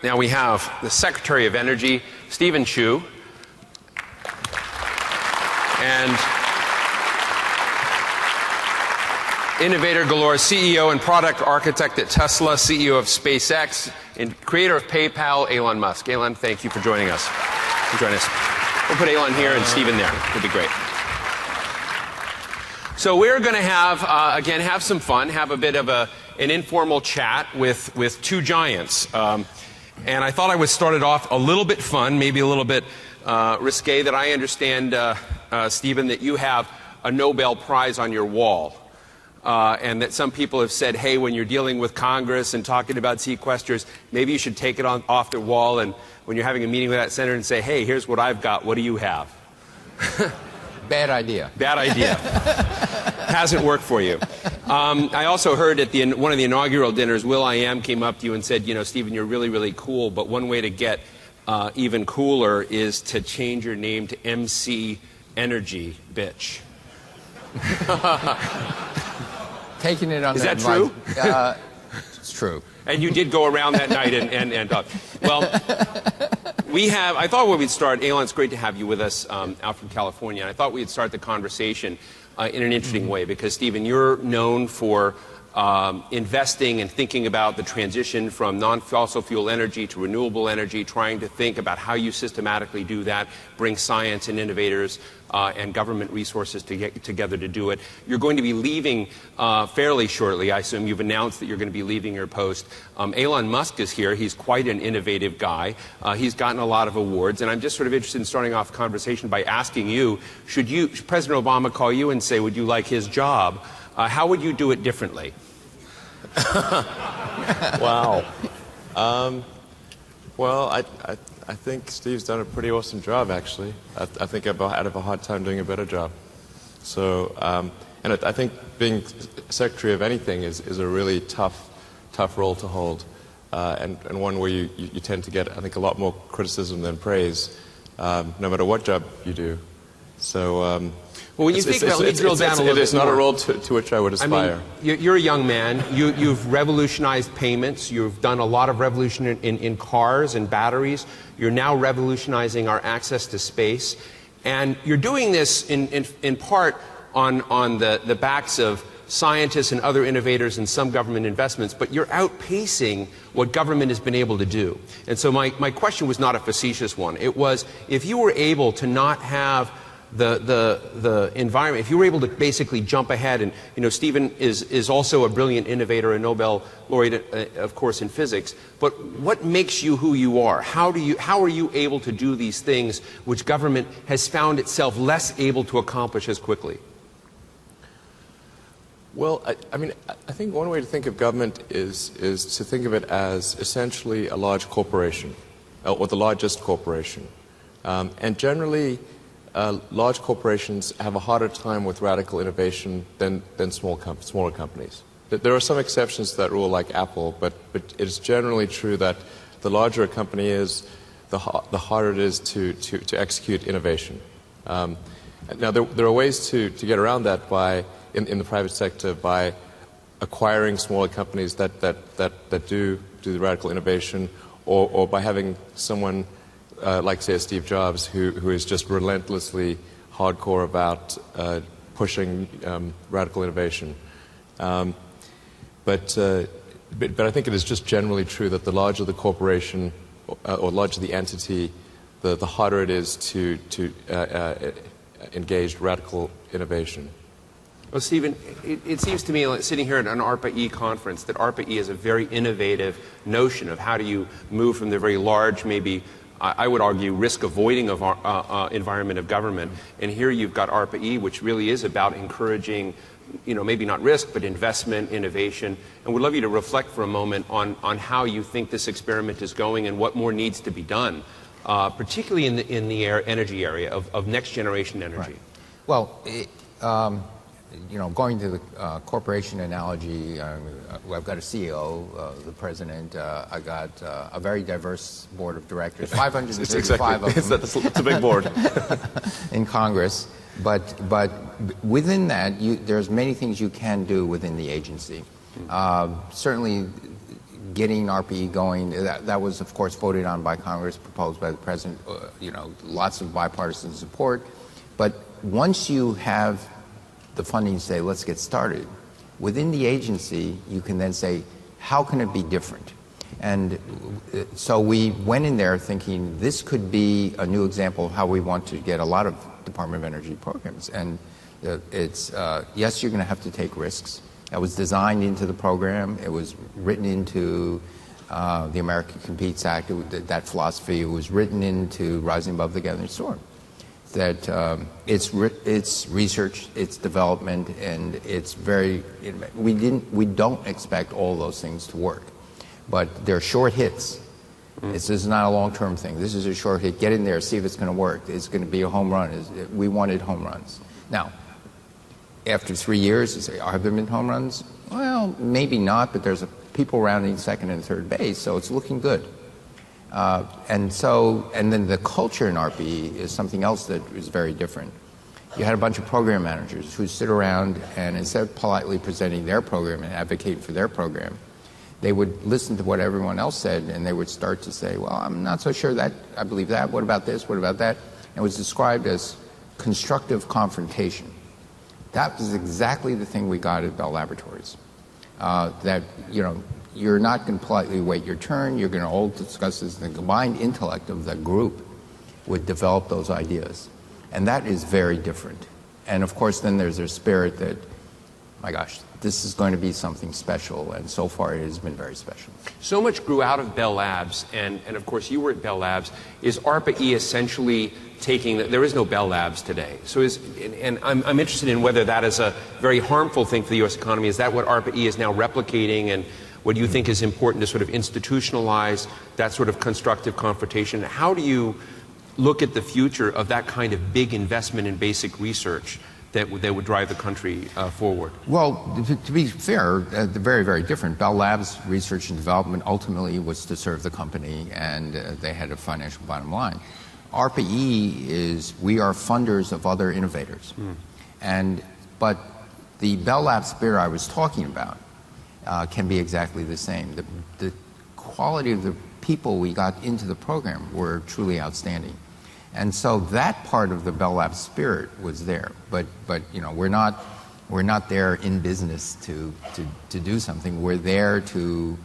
Now we have the Secretary of Energy, Stephen Chu, and innovator galore, CEO and product architect at Tesla, CEO of SpaceX, and creator of PayPal, Elon Musk. Elon, thank you for joining us. We'll put Elon here and Stephen there. It'll be great. So we're going to have, again, have some fun, have a bit of an informal chat with two giants. And I thought I would start it off a little bit fun, maybe a little bit risque, that I understand, Stephen, that you have a Nobel Prize on your wall. And that some people have said, hey, when you're dealing with Congress and talking about sequesters, maybe you should take it off the wall, and when you're having a meeting with that senator and say, hey, here's what I've got, what do you have? Bad idea. Bad idea. Hasn't worked for you. I also heard at one of the inaugural dinners, Will.i.am came up to you and said, you know, Stephen, you're really, really cool, but one way to get even cooler is to change your name to MC Energy, bitch. Taking it on Is that true? It's true. And you did go around that night and talk. Well, I thought we'd start, Elon, it's great to have you with us out from California. And I thought we'd start the conversation in an interesting way because, Stephen, you're known for investing and thinking about the transition from non-fossil fuel energy to renewable energy, trying to think about how you systematically do that, bring science and innovators and government resources to get together to do it. You're going to be leaving fairly shortly. I assume you've announced that you're going to be leaving your post. Elon Musk is here. He's quite an innovative guy. He's gotten a lot of awards. And I'm just sort of interested in starting off the conversation by asking you, should President Obama call you and say, would you like his job? How would you do it differently? Wow. Well, I think Steve's done a pretty awesome job, actually. I think I'd have a hard time doing a better job. So, and I think being Secretary of anything is a really tough role to hold, and one where you tend to get, I think, a lot more criticism than praise, no matter what job you do. So, well, when you think about it, drill down a little bit it's not a role to which I would aspire. I mean, you're a young man. You've revolutionized payments. You've done a lot of revolution in cars and batteries. You're now revolutionizing our access to space. And you're doing this in part on the backs of scientists and other innovators and some government investments, but you're outpacing what government has been able to do. And so my question was not a facetious one. It was, if you were able to not have the environment, if you were able to basically jump ahead, and you know, Stephen is also a brilliant innovator, a Nobel laureate, of course, in physics, but what makes you who you are? How are you able to do these things which government has found itself less able to accomplish as quickly? Well, I mean, I think one way to think of government is to think of it as essentially a large corporation, or the largest corporation, and generally large corporations have a harder time with radical innovation than smaller companies. There are some exceptions to that rule, like Apple, but it is generally true that the larger a company is, the harder it is to execute innovation. Now, there are ways to get around that in the private sector by acquiring smaller companies that do the radical innovation, or by having someone like, say, Steve Jobs, who is just relentlessly hardcore about pushing radical innovation. But I think it is just generally true that the larger the corporation or larger the entity, the harder it is to engage radical innovation. Well, Stephen, it seems to me, like sitting here at an ARPA-E conference, that ARPA-E is a very innovative notion of how do you move from the very large, maybe I would argue, risk-avoiding of our environment of government. And here you've got ARPA-E, which really is about encouraging, you know, maybe not risk, but investment, innovation. And we'd love you to reflect for a moment on how you think this experiment is going and what more needs to be done, particularly in the energy area of next-generation energy. Right. Well, you know, going to the corporation analogy, I've got a CEO, the president. I got a very diverse board of directors, 535 of them. It's a big board. In Congress. But within that, there's many things you can do within the agency. Certainly, getting RPE going, that was, of course, voted on by Congress, proposed by the president, lots of bipartisan support. But once you have the funding to say, let's get started, within the agency, you can then say, how can it be different? And so we went in there thinking this could be a new example of how we want to get a lot of Department of Energy programs. And it's, yes, you're going to have to take risks. That was designed into the program. It was written into the America Competes Act. That philosophy was written into Rising Above the Gathering Storm. That it's research, it's development, and it's very. We don't expect all those things to work, but they're short hits. This is not a long-term thing. This is a short hit. Get in there, see if it's going to work. It's going to be a home run. We wanted home runs. Now, after 3 years, you say, have there been home runs? Well, maybe not, but there's people rounding second and third base, so it's looking good. And then the culture in RPE is something else that is very different. You had a bunch of program managers who sit around and instead of politely presenting their program and advocating for their program, they would listen to what everyone else said and they would start to say, well, I'm not so sure that I believe that. What about this? What about that? And it was described as constructive confrontation. That was exactly the thing we got at Bell Laboratories. That, you're not going to politely wait your turn. You're going to all discuss this. The combined intellect of the group would develop those ideas. And that is very different. And, of course, then there's a spirit that, my gosh, this is going to be something special. And so far it has been very special. So much grew out of Bell Labs, and of course you were at Bell Labs. Is ARPA-E essentially taking, there is no Bell Labs today. So I'm interested in whether that is a very harmful thing for the U.S. economy. Is that what ARPA-E is now replicating, and what do you think is important to sort of institutionalize that sort of constructive confrontation? How do you look at the future of that kind of big investment in basic research that would drive the country forward? Well, to be fair, they're very, very different. Bell Labs research and development ultimately was to serve the company, and they had a financial bottom line. ARPA-E is, we are funders of other innovators. But the Bell Labs spirit I was talking about can be exactly the same. The quality of the people we got into the program were truly outstanding. And so that part of the Bell Labs spirit was there. But we're not there in business to do something. We're there to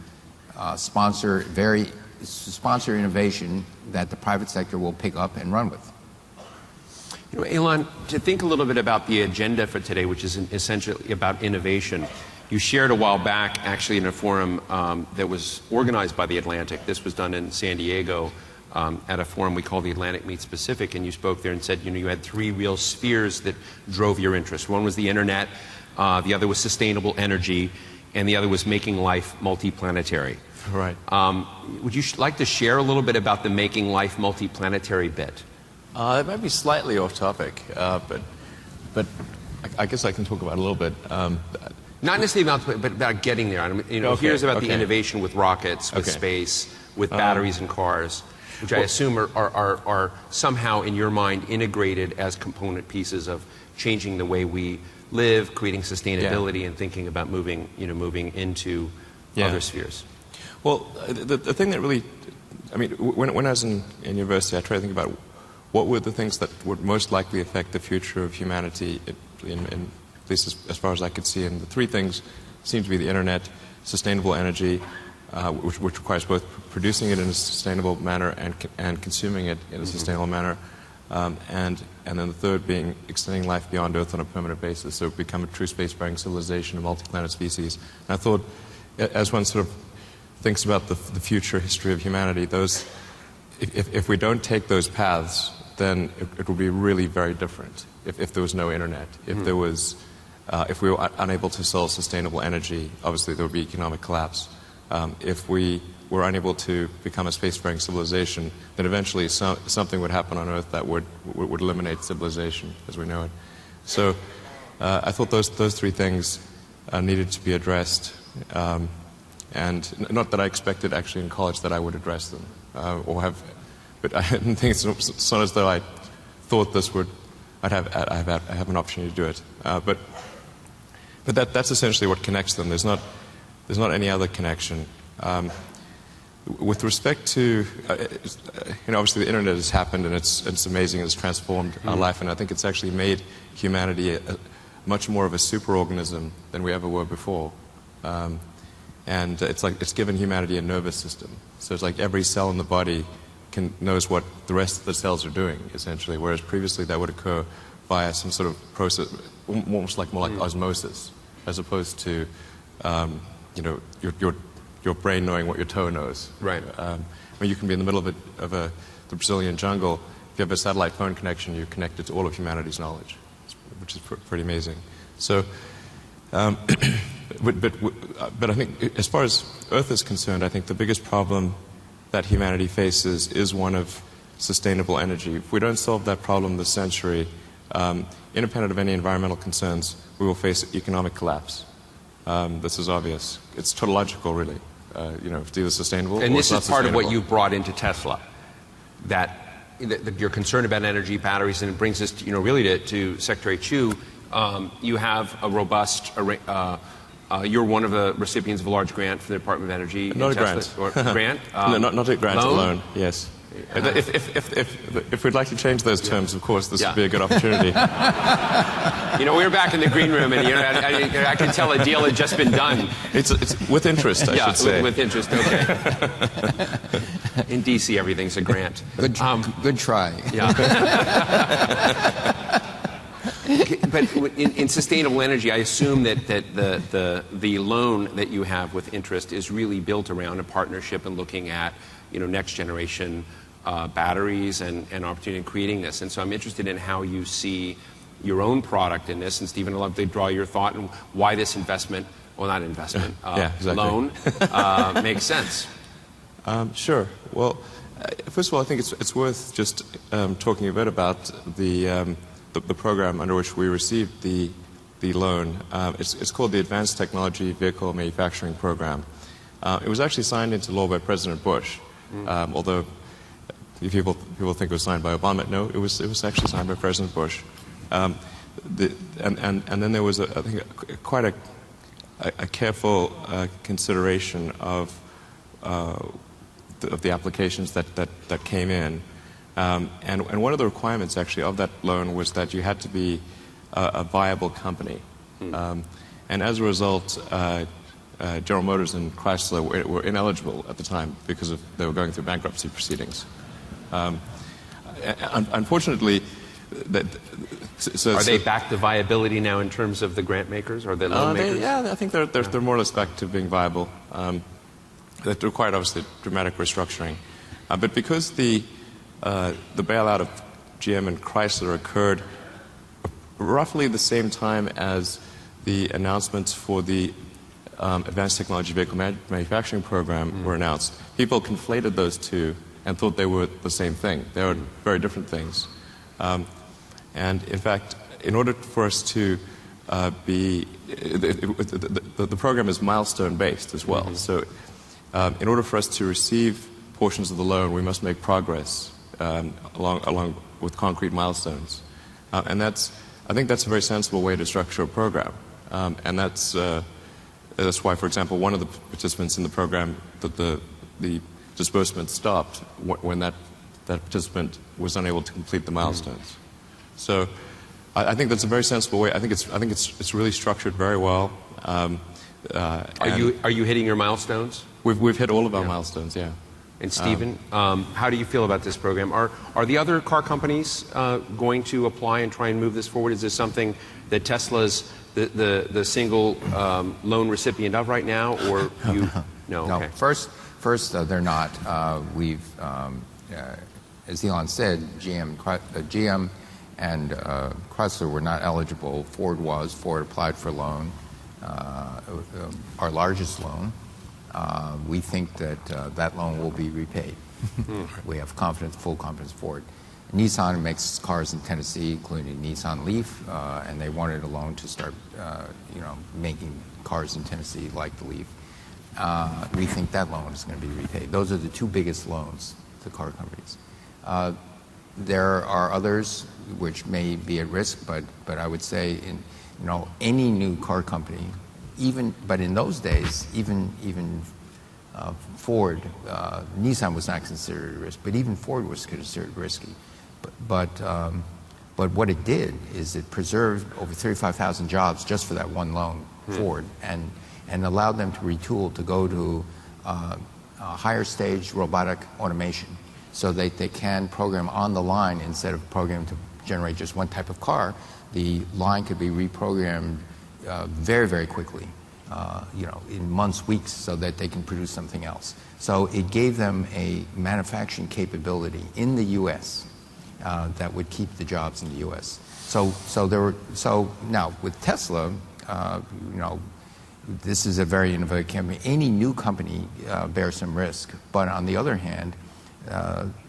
sponsor innovation that the private sector will pick up and run with. Elon, to think a little bit about the agenda for today, which is essentially about innovation, you shared a while back, actually, in a forum that was organized by The Atlantic. This was done in San Diego at a forum we call the Atlantic Meets Pacific, and you spoke there and said, you had three real spheres that drove your interest. One was the internet, the other was sustainable energy, and the other was making life multiplanetary. Right. Would you like to share a little bit about the making life multiplanetary bit? It might be slightly off topic, but I guess I can talk about it a little bit. Not necessarily about, but about getting there. Here's about the innovation with rockets, with space, with batteries and cars, which I assume are somehow, in your mind, integrated as component pieces of changing the way we live, creating sustainability, and thinking about moving into other spheres. Well, the thing that really, when I was in university, I tried to think about what were the things that would most likely affect the future of humanity, at least as far as I could see. And the three things seem to be the internet, sustainable energy, which requires both producing it in a sustainable manner and consuming it in a sustainable manner, and then the third being extending life beyond Earth on a permanent basis, so become a true space-faring civilization, a multi-planet species. And I thought, as one sort of thinks about the future history of humanity, if we don't take those paths, then it will be really very different. If there was no internet, if we were unable to sell sustainable energy, obviously there would be economic collapse. If we were unable to become a spacefaring civilization, then eventually something would happen on Earth that would eliminate civilization as we know it. So I thought those three things needed to be addressed, and not that I expected actually in college that I would address them but I didn't think it's not as though I thought I have an opportunity to do it. But that's essentially what connects them. There's not any other connection. With respect to, obviously the internet has happened and it's amazing, it's transformed our life, and I think it's actually made humanity much more of a superorganism than we ever were before. And it's given humanity a nervous system. So it's like every cell in the body knows what the rest of the cells are doing, essentially, whereas previously that would occur via some sort of process, more like osmosis, as opposed to, your brain knowing what your toe knows. Right. When you can be in the middle of the Brazilian jungle, if you have a satellite phone connection, you're connected to all of humanity's knowledge, which is pretty amazing. So, but I think as far as Earth is concerned, I think the biggest problem that humanity faces is one of sustainable energy. If we don't solve that problem this century, independent of any environmental concerns, we will face economic collapse. This is obvious. It's tautological, really. It's either sustainable and or this it's is not part of what sustainable. you brought into Tesla, that you're concerned about energy, batteries, and it brings us, really to Secretary Chu. You have a robust. You're one of the recipients of a large grant from the Department of Energy. Not a grant. Or grant? No, not a grant, loan? a loan. Yes. If we'd like to change those terms, of course, this would be a good opportunity. We were back in the green room, and I could tell a deal had just been done. It's with interest, I should say. With interest. Okay. In D.C., everything's a grant. Good try. Yeah. But in sustainable energy, I assume that the loan that you have with interest is really built around a partnership and looking at next generation batteries and opportunity in creating this. And so I'm interested in how you see your own product in this. And Stephen, I'd love to draw your thought on why this investment, not investment, loan makes sense. Sure. Well, first of all, I think it's worth just talking a bit about the program under which we received the loan. It's called the Advanced Technology Vehicle Manufacturing Program. It was actually signed into law by President Bush, although people think it was signed by Obama. No, it was actually signed by President Bush. And then there was I think quite a careful consideration of the applications that came in. And one of the requirements, actually, of that loan was that you had to be a viable company. And as a result, General Motors and Chrysler were ineligible at the time because they were going through bankruptcy proceedings. Unfortunately, are they back to viability now in terms of the grant makers or the loan makers? I think they're more or less back to being viable. That required, obviously, dramatic restructuring. But because the bailout of GM and Chrysler occurred roughly the same time as the announcements for the Advanced Technology Vehicle Manufacturing Program were announced, people conflated those two and thought they were the same thing. They were very different things. And in fact, in order for us to the program is milestone based as well. So in order for us to receive portions of the loan, we must make progress along with concrete milestones. And I think that's a very sensible way to structure a program. And that's why, for example, one of the participants in the program, the disbursement stopped when that participant was unable to complete the milestones. So I think that's a very sensible way. I think it's really structured very well. Are you hitting your milestones? We've hit all of our milestones, yeah. And Stephen, how do you feel about this program? Are the other car companies going to apply and try and move this forward? Is this something that Tesla's the single loan recipient of right now, or you? No. Okay. First, they're not. We've, as Elon said, GM and Chrysler were not eligible. Ford was. Ford applied for a loan, our largest loan. We think that that loan will be repaid. We have full confidence for it. Nissan makes cars in Tennessee, including Nissan Leaf, and they wanted a loan to start, making cars in Tennessee like the Leaf. We think that loan is going to be repaid. Those are the two biggest loans to car companies. There are others which may be at risk, but I would say any new car company, but in those days, even Ford, Nissan was not considered a risk, but even Ford was considered risky. But what it did is it preserved over 35,000 jobs just for that one loan, Ford, and allowed them to retool to go to higher stage robotic automation, so that they can program on the line instead of programming to generate just one type of car. The line could be reprogrammed very, very quickly, in months, weeks, so that they can produce something else. So it gave them a manufacturing capability in the U.S. That would keep the jobs in the U.S. So now with Tesla, this is a very innovative company. Any new company bears some risk, but on the other hand,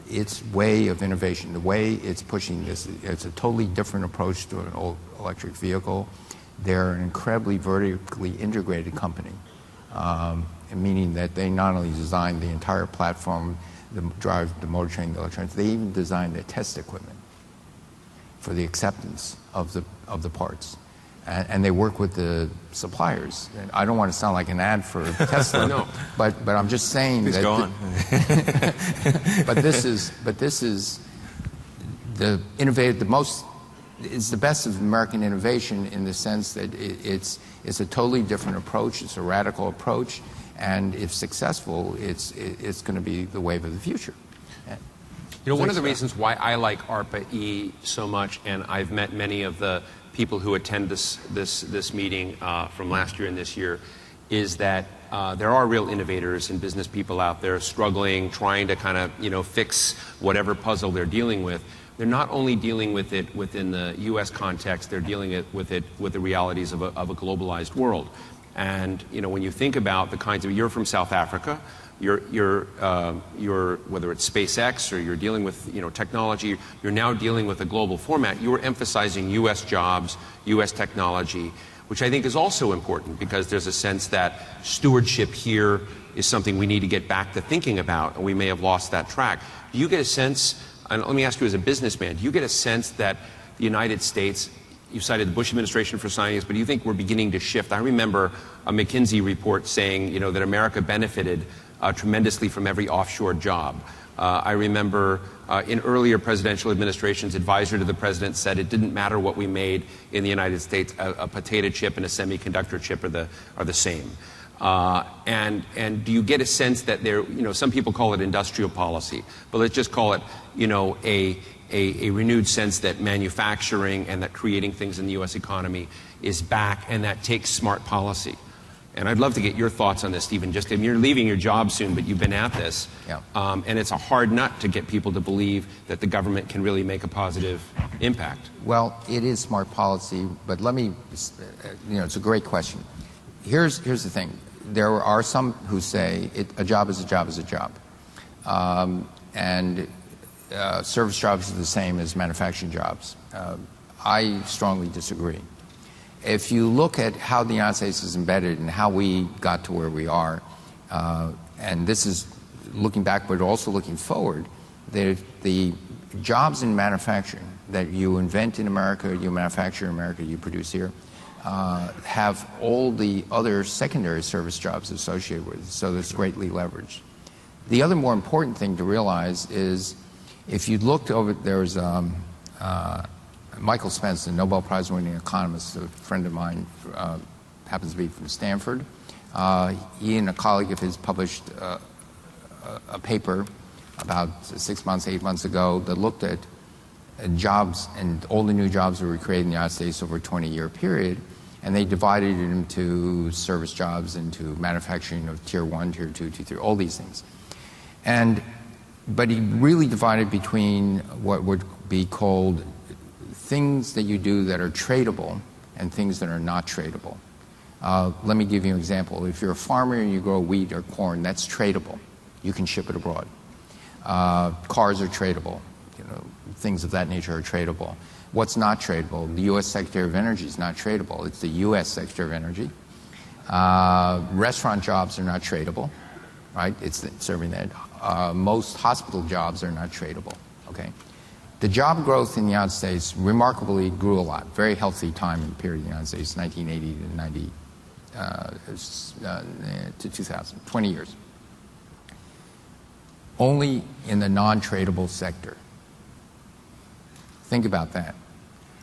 its way of innovation, the way it's pushing this, it's a totally different approach to an old electric vehicle. They're an incredibly vertically integrated company, meaning that they not only design the entire platform, the drive, the motor train, the electronics, they even design the test equipment for the acceptance of the parts. And they work with the suppliers. And I don't want to sound like an ad for Tesla, No. but I'm just saying Please that. go on. But this is the innovative, it's the best of American innovation in the sense that it's a totally different approach. It's a radical approach, and if successful, it's going to be the wave of the future. One of the reasons why I like ARPA-E so much, and I've met many of the people who attend this meeting from last year and this year, is that there are real innovators and business people out there struggling, trying to kind of fix whatever puzzle they're dealing with. They're not only dealing with it within the U.S. context, they're dealing with the realities of a globalized world. And when you think about the kinds of, you're from South Africa, you're whether it's SpaceX or you're dealing with technology, you're now dealing with a global format. You're emphasizing U.S. jobs, U.S. technology, which I think is also important because there's a sense that stewardship here is something we need to get back to thinking about, and we may have lost that track. Do you get a sense, and let me ask you as a businessman, do you get a sense that the United States, you cited the Bush administration for signing this, but do you think we're beginning to shift? I remember a McKinsey report saying that America benefited tremendously from every offshore job. I remember in earlier presidential administrations, advisor to the president said it didn't matter what we made in the United States, a potato chip and a semiconductor chip are the same. And do you get a sense that there, some people call it industrial policy, but let's just call it, a renewed sense that manufacturing and that creating things in the U.S. economy is back, and that takes smart policy. And I'd love to get your thoughts on this, Stephen. Just, you're leaving your job soon, but you've been at this. Yeah. And it's a hard nut to get people to believe that the government can really make a positive impact. Well, it is smart policy, but let me, it's a great question. Here's the thing. There are some who say a job is a job is a job. And service jobs are the same as manufacturing jobs. I strongly disagree. If you look at how the United States is embedded and how we got to where we are, and this is looking back but also looking forward, the jobs in manufacturing that you invent in America, you manufacture in America, you produce here, have all the other secondary service jobs associated with it, so that's greatly leveraged. The other more important thing to realize is if you looked over, there's Michael Spence, a Nobel Prize-winning economist, a friend of mine, happens to be from Stanford. He and a colleague of his published a paper about 6 months, 8 months ago that looked at jobs and all the new jobs that were created in the United States over a 20-year period, and they divided it into service jobs, into manufacturing of tier 1, tier 2, tier 3, all these things. But he really divided between what would be called things that you do that are tradable and things that are not tradable. Let me give you an example. If you're a farmer and you grow wheat or corn, that's tradable. You can ship it abroad. Cars are tradable. Things of that nature are tradable. What's not tradable? The U.S. Secretary of Energy is not tradable. It's the U.S. Secretary of Energy. Restaurant jobs are not tradable, right? It's serving that. Most hospital jobs are not tradable, okay? The job growth in the United States remarkably grew a lot. Very healthy time in the period in the United States, 1980 to 2000, 20 years. only in the non-tradable sector. Think about that.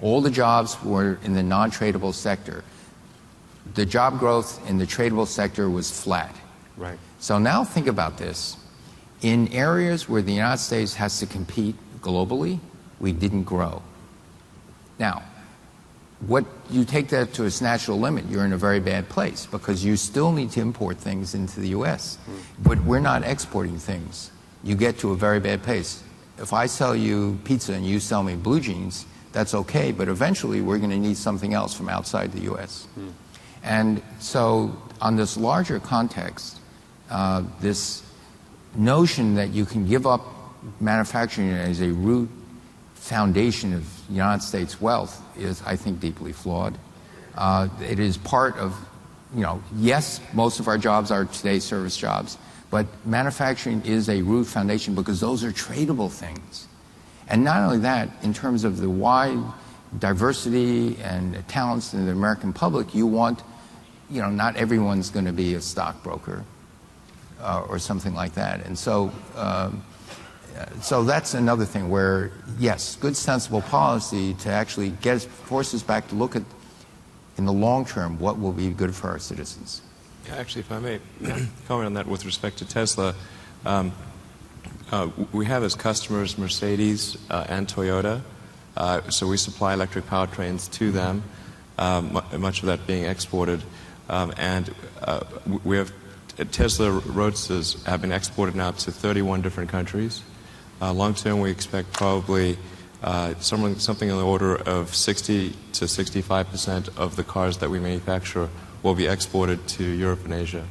All the jobs were in the non-tradable sector. The job growth in the tradable sector was flat. Right. So now think about this. In areas where the United States has to compete globally, we didn't grow. Now, what you take that to its natural limit, you're in a very bad place because you still need to import things into the U.S. But we're not exporting things. You get to a very bad place. If I sell you pizza and you sell me blue jeans, that's okay, but eventually we're going to need something else from outside the U.S. And so on this larger context, this notion that you can give up manufacturing as a root foundation of United States wealth is, I think, deeply flawed. It is part of, yes, most of our jobs are today service jobs, but manufacturing is a root foundation because those are tradable things. And not only that, in terms of the wide diversity and talents in the American public, you want, not everyone's going to be a stockbroker or something like that. And so, so that's another thing where, yes, good sensible policy to actually force us back to look at, in the long term, what will be good for our citizens. Yeah, actually, if I may comment on that with respect to Tesla, we have as customers Mercedes and Toyota, so we supply electric powertrains to them, much of that being exported, and we have Tesla Roadsters have been exported now to 31 different countries. Long term, we expect probably something in the order of 60 to 65% of the cars that we manufacture will be exported to Europe and Asia,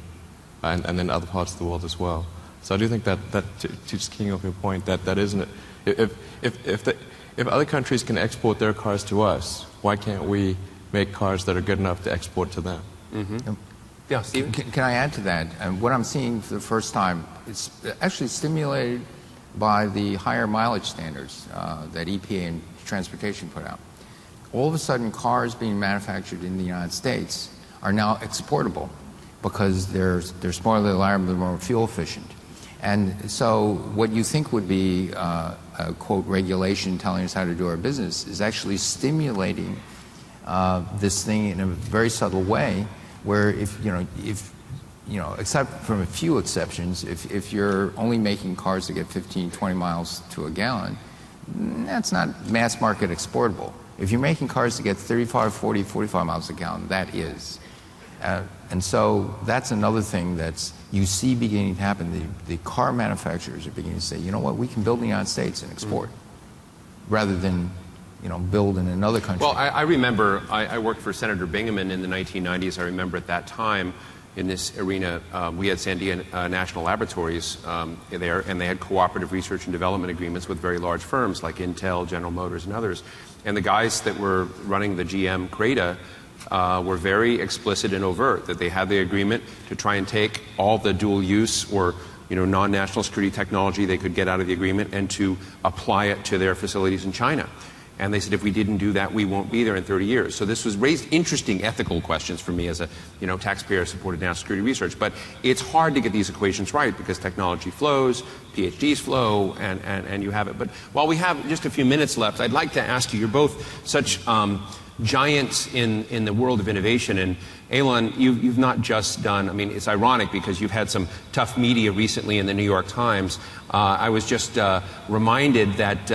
and then other parts of the world as well. So I do think that to just keying off your point, that isn't it. If other countries can export their cars to us, why can't we make cars that are good enough to export to them? Mm-hmm. Yeah, Stephen? Can I add to that? And what I'm seeing for the first time, it's actually stimulated by the higher mileage standards that EPA and transportation put out. All of a sudden, cars being manufactured in the United States are now exportable because they're smaller, they're lighter, they're more fuel efficient. And so what you think would be a, quote, regulation telling us how to do our business is actually stimulating this thing in a very subtle way where except from a few exceptions, if you're only making cars that get 15, 20 miles to a gallon, that's not mass market exportable. If you're making cars that get 35, 40, 45 miles a gallon, that is. And so that's another thing that's you see beginning to happen. The car manufacturers are beginning to say, you know what, we can build in the United States and export rather than build in another country. Well, I remember I worked for Senator Bingaman in the 1990s. I remember at that time in this arena, we had Sandia National Laboratories there, and they had cooperative research and development agreements with very large firms like Intel, General Motors, and others. And the guys that were running the GM CRADA were very explicit and overt that they had the agreement to try and take all the dual use or non-national security technology they could get out of the agreement and to apply it to their facilities in China. And they said, if we didn't do that, we won't be there in 30 years. So this was raised interesting ethical questions for me as a taxpayer-supported national security research. But it's hard to get these equations right because technology flows, PhDs flow, and you have it. But while we have just a few minutes left, I'd like to ask you, you're both such giants in the world of innovation. And Elon, you've not just done, it's ironic because you've had some tough media recently in the New York Times. I was just reminded that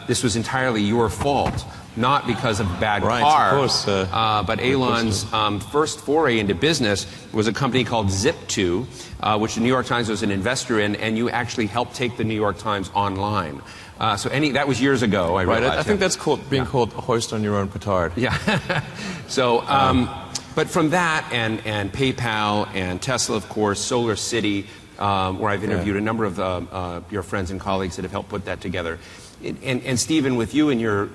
this was entirely your fault, not because of a bad car. Of course, but Elon's first foray into business was a company called Zip2, which the New York Times was an investor in, and you actually helped take the New York Times online. That was years ago, I realized. I think that's called hoist on your own petard. Yeah. So, but from that and PayPal and Tesla, of course, Solar City, where I've interviewed a number of your friends and colleagues that have helped put that together. And Stephen, with you and your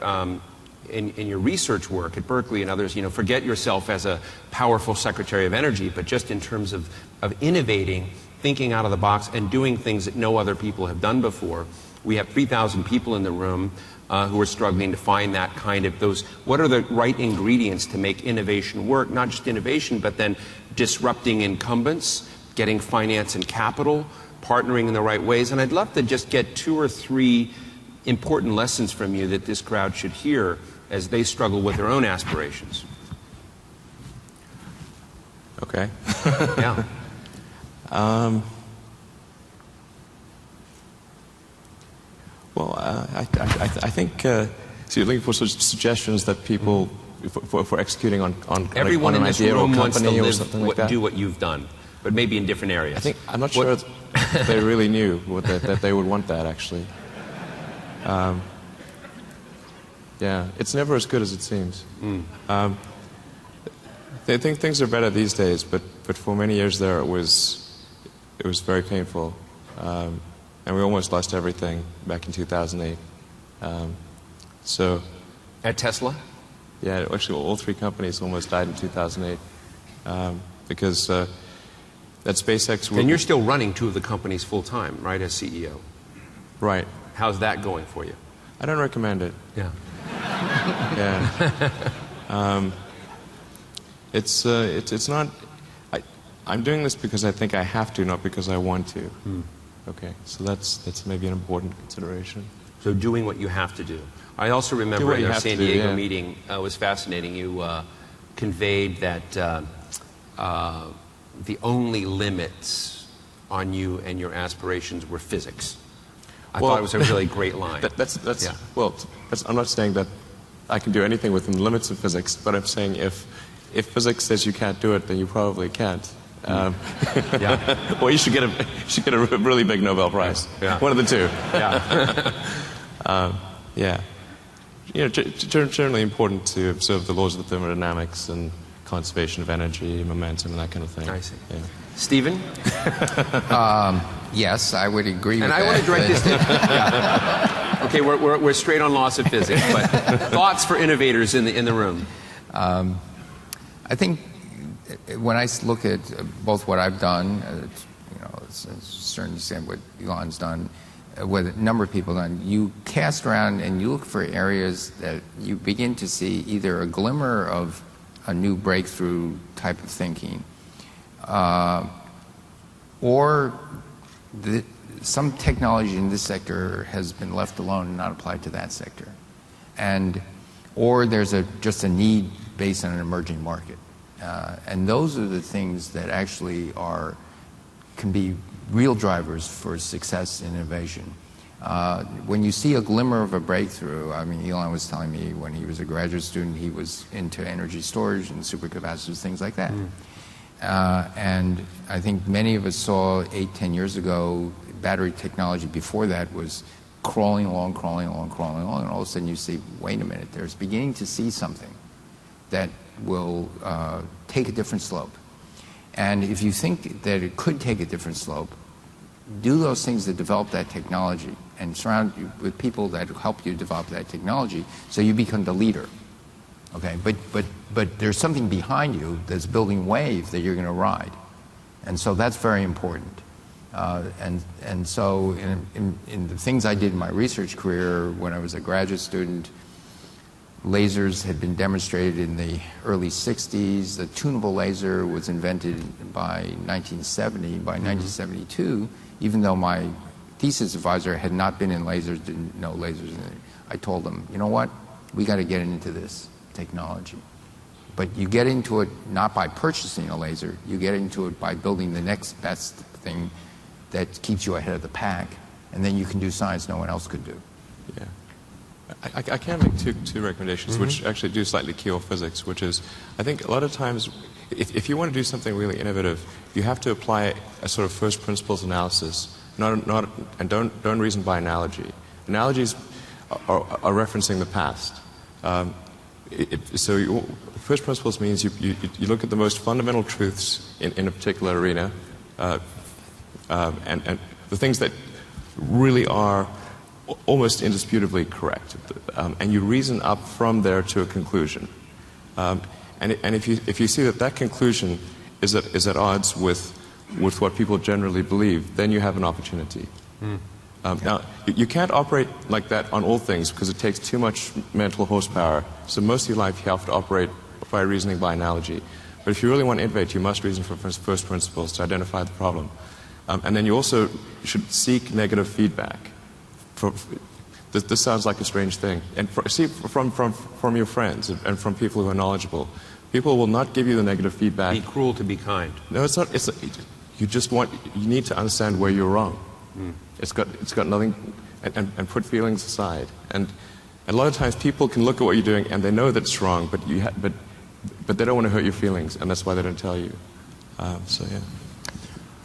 in your research work at Berkeley and others, forget yourself as a powerful Secretary of Energy, but just in terms of innovating, thinking out of the box, and doing things that no other people have done before. We have 3,000 people in the room who are struggling to find that kind of what are the right ingredients to make innovation work? Not just innovation, but then disrupting incumbents, getting finance and capital, partnering in the right ways. And I'd love to just get 2 or 3 important lessons from you that this crowd should hear as they struggle with their own aspirations. Okay. Yeah. Well, I think, so you're looking for suggestions that people, for executing on Everyone on in an this idea or room wants to company or live, something like that. do what you've done, but maybe in different areas. I'm not sure that they really knew that they would want that, actually. Yeah, it's never as good as it seems. They think things are better these days, but for many years there it was very painful, and we almost lost everything back in 2008. So, At Tesla? yeah, actually all 3 companies almost died in 2008 because at SpaceX. And you're still running 2 of the companies full time, right, as CEO? Right. How's that going for you? I don't recommend it. Yeah. Yeah. It's not. I'm doing this because I think I have to, not because I want to. Okay, so that's maybe an important consideration. So doing what you have to do. I also remember what in you our have to San do, Diego yeah. meeting, it was fascinating. You conveyed that the only limits on you and your aspirations were physics. I thought it was a really great line. Yeah. Well, I'm not saying that I can do anything within the limits of physics, but I'm saying if physics says you can't do it, then you probably can't. Yeah. Or you should get a really big Nobel Prize. Yeah. One of the 2. Yeah. Yeah. You know, generally important to observe the laws of thermodynamics and conservation of energy, momentum, and that kind of thing. I see. Yeah. Stephen? Yes, I would agree with And that. I want to direct this to... Yeah. Okay, we're straight on laws of physics, but thoughts for innovators in the room? I think when I look at both what I've done, it's a certain extent what Elon's done, what a number of people have done, you cast around and you look for areas that you begin to see either a glimmer of a new breakthrough type of thinking, or some technology in this sector has been left alone and not applied to that sector, or there's just a need based on an emerging market, and those are the things that actually can be real drivers for success in innovation. When you see a glimmer of a breakthrough, I mean, Elon was telling me when he was a graduate student, he was into energy storage and supercapacitors, things like that. And I think many of us saw 8-10 years ago, battery technology before that was crawling along, and all of a sudden you see, wait a minute, there's beginning to see something that will take a different slope. And if you think that it could take a different slope, do those things that develop that technology and surround you with people that help you develop that technology so you become the leader. Okay, but there's something behind you that's building wave that you're going to ride. And so that's very important. And so in the things I did in my research career when I was a graduate student, lasers had been demonstrated in the early 60s. The tunable laser was invented by 1970. By 1972, even though my thesis advisor had not been in lasers, didn't know lasers, I told him, you know what, we got to get into this technology. But you get into it not by purchasing a laser, you get into it by building the next best thing that keeps you ahead of the pack, and then you can do science no one else could do. Yeah. I can make two recommendations, which actually do slightly key off physics, which is, I think a lot of times, if you want to do something really innovative, you have to apply a sort of first principles analysis, and don't reason by analogy. Analogies are referencing the past. First principles means you look at the most fundamental truths in a particular arena, and the things that really are almost indisputably correct, and you reason up from there to a conclusion. And if you see that conclusion is at odds with what people generally believe, then you have an opportunity. Now, you can't operate like that on all things because it takes too much mental horsepower. So most of your life you have to operate by reasoning by analogy. But if you really want to innovate, you must reason from first principles to identify the problem. And then you also should seek negative feedback. This sounds like a strange thing. And from your friends and from people who are knowledgeable. People will not give you the negative feedback. Be cruel to be kind. No, it's not. You need to understand where you're wrong. It's got nothing, and put feelings aside. And a lot of times people can look at what you're doing and they know that it's wrong, but they don't want to hurt your feelings, and that's why they don't tell you. So yeah.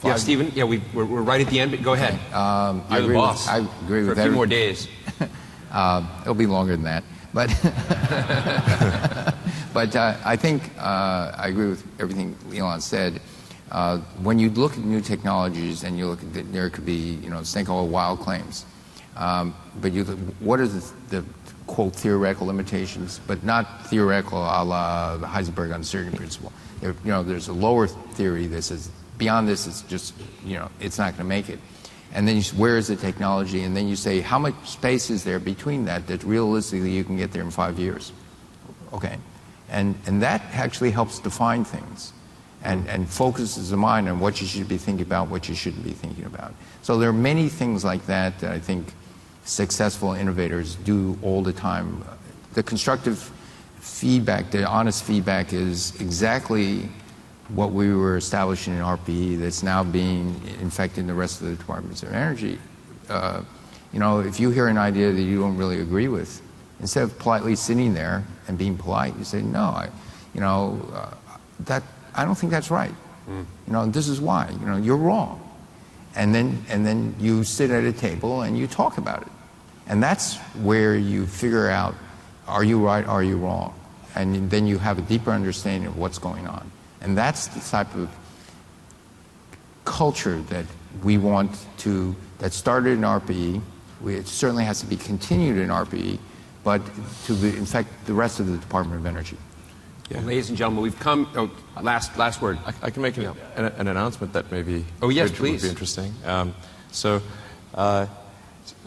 Yeah, Stephen. Yeah, we're right at the end. But go ahead. You're the boss. I agree with for a few more days. It'll be longer than that, but but I think I agree with everything Elon said. When you look at new technologies and you look at there could be this thing called wild claims, but what are the quote theoretical limitations, but not theoretical a la the Heisenberg uncertainty principle. There's a lower theory that says beyond this it's just it's not going to make it. And then where is the technology? And then you say, how much space is there between that realistically you can get there in 5 years? Okay. And that actually helps define things and focuses the mind on what you should be thinking about, what you shouldn't be thinking about. So there are many things like that I think successful innovators do all the time. The constructive feedback, the honest feedback is exactly what we were establishing in RPE that's now being infected in the rest of the departments of energy. If you hear an idea that you don't really agree with, instead of politely sitting there and being polite, you say, no, I don't think that's right. This is why. You're wrong. And then you sit at a table and you talk about it. And that's where you figure out, are you right, are you wrong? And then you have a deeper understanding of what's going on. And that's the type of culture that we want that started in RPE. It certainly has to be continued in RPE, but to infect the rest of the Department of Energy. Yeah. Well, ladies and gentlemen, we've come. Last word. I can make an announcement that maybe please. Would be interesting.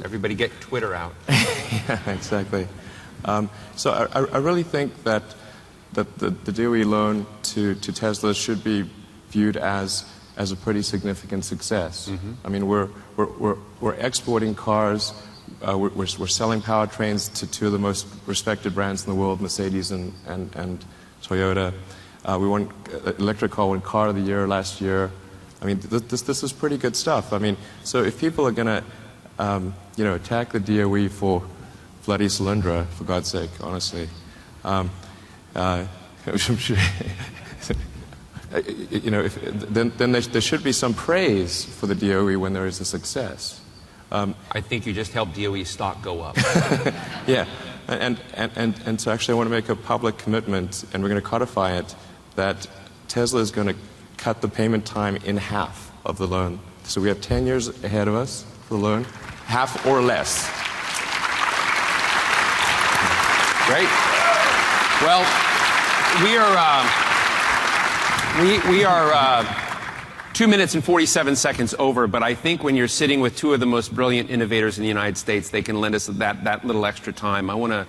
Everybody get Twitter out. Yeah, exactly. So I really think that the DOE loan to Tesla should be viewed as a pretty significant success. Mm-hmm. I mean, we're exporting cars. We're selling powertrains to two of the most respected brands in the world, Mercedes and Toyota. We won electric car of the year last year. I mean, this is pretty good stuff. I mean, so if people are going to attack the DOE for bloody Solyndra, for God's sake, honestly. Then there should be some praise for the DOE when there is a success. I think you just helped DOE stock go up. Yeah, and so actually I want to make a public commitment, and we're going to codify it, that Tesla is going to cut the payment time in half of the loan. So we have 10 years ahead of us for the loan, half or less. Great. Well, we are 2 minutes and 47 seconds over, but I think when you're sitting with two of the most brilliant innovators in the United States, they can lend us that little extra time. I want to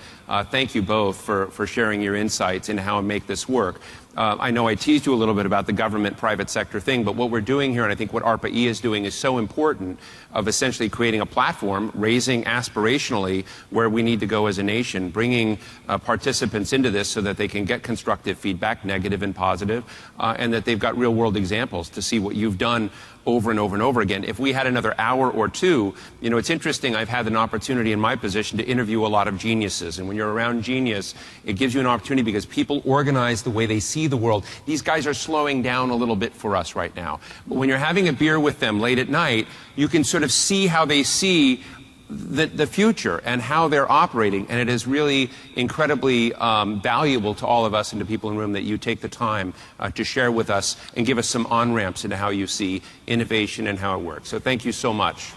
thank you both for sharing your insights into how to make this work. I know I teased you a little bit about the government-private sector thing, but what we're doing here, and I think what ARPA-E is doing, is so important of essentially creating a platform, raising aspirationally where we need to go as a nation, bringing participants into this so that they can get constructive feedback, negative and positive, and that they've got real-world examples to see what you've done over and over and over again. If we had another hour or two, it's interesting, I've had an opportunity in my position to interview a lot of geniuses, and when you're around genius, it gives you an opportunity because people organize the way they see the world. These guys are slowing down a little bit for us right now. But when you're having a beer with them late at night, you can sort of see how they see the future and how they're operating, and it is really incredibly valuable to all of us and to people in the room that you take the time to share with us and give us some on-ramps into how you see innovation and how it works. So thank you so much.